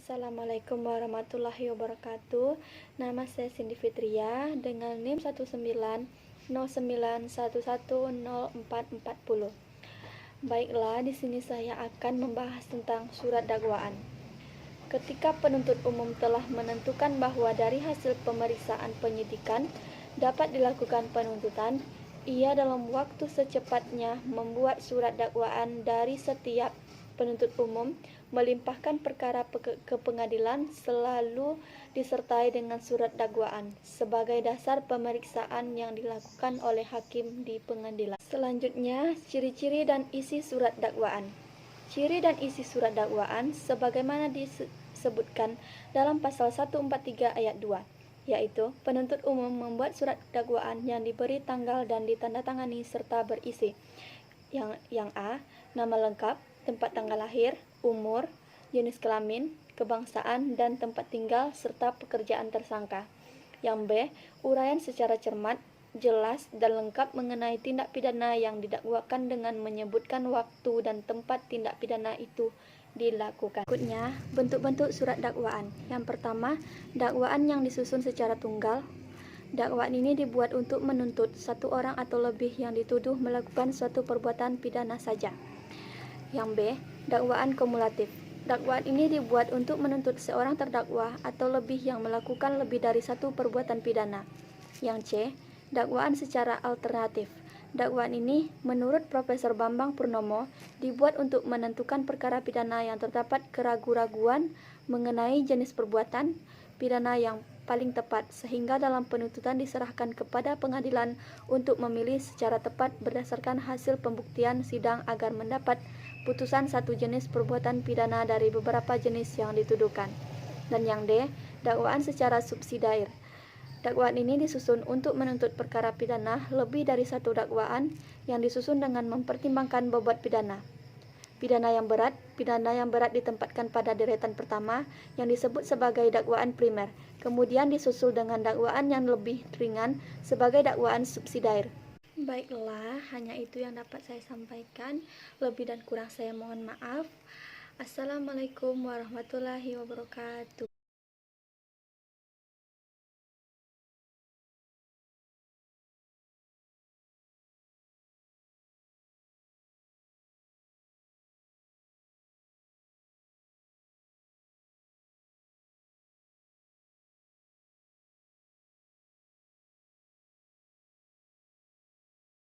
Assalamualaikum warahmatullahi wabarakatuh. Nama saya Cindy Fitria dengan NIM 19091104440. Baiklah, di sini saya akan membahas tentang surat dakwaan. Ketika penuntut umum telah menentukan bahwa dari hasil pemeriksaan penyidikan dapat dilakukan penuntutan, ia dalam waktu secepatnya membuat surat dakwaan dari setiap penuntut umum melimpahkan perkara ke pengadilan selalu disertai dengan surat dakwaan sebagai dasar pemeriksaan yang dilakukan oleh hakim di pengadilan. Selanjutnya, ciri-ciri dan isi surat dakwaan. Ciri dan isi surat dakwaan sebagaimana disebutkan dalam pasal 143 ayat 2, yaitu penuntut umum membuat surat dakwaan yang diberi tanggal dan ditandatangani serta berisi yang A. Nama lengkap, tempat tanggal lahir, umur, jenis kelamin, kebangsaan, dan tempat tinggal, serta pekerjaan tersangka. Yang B. Uraian secara cermat, jelas, dan lengkap mengenai tindak pidana yang didakwakan dengan menyebutkan waktu dan tempat tindak pidana itu dilakukan. Berikutnya, bentuk-bentuk surat dakwaan. Yang pertama, dakwaan yang disusun secara tunggal. Dakwaan ini dibuat untuk menuntut satu orang atau lebih yang dituduh melakukan suatu perbuatan pidana saja. Yang B. Dakwaan kumulatif. Dakwaan ini dibuat untuk menuntut seorang terdakwa atau lebih yang melakukan lebih dari satu perbuatan pidana. Yang C. Dakwaan secara alternatif. Dakwaan ini, menurut Profesor Bambang Purnomo, dibuat untuk menentukan perkara pidana yang terdapat keraguan-raguan mengenai jenis perbuatan pidana yang paling tepat, sehingga dalam penuntutan diserahkan kepada pengadilan untuk memilih secara tepat berdasarkan hasil pembuktian sidang agar mendapat putusan satu jenis perbuatan pidana dari beberapa jenis yang dituduhkan. Dan yang D. Dakwaan secara subsidiar. Dakwaan ini disusun untuk menuntut perkara pidana lebih dari satu dakwaan yang disusun dengan mempertimbangkan bobot pidana. Pidana yang berat ditempatkan pada deretan pertama yang disebut sebagai dakwaan primer, kemudian disusul dengan dakwaan yang lebih ringan sebagai dakwaan subsidiar. Baiklah, hanya itu yang dapat saya sampaikan. Lebih dan kurang saya mohon maaf. Assalamualaikum warahmatullahi wabarakatuh.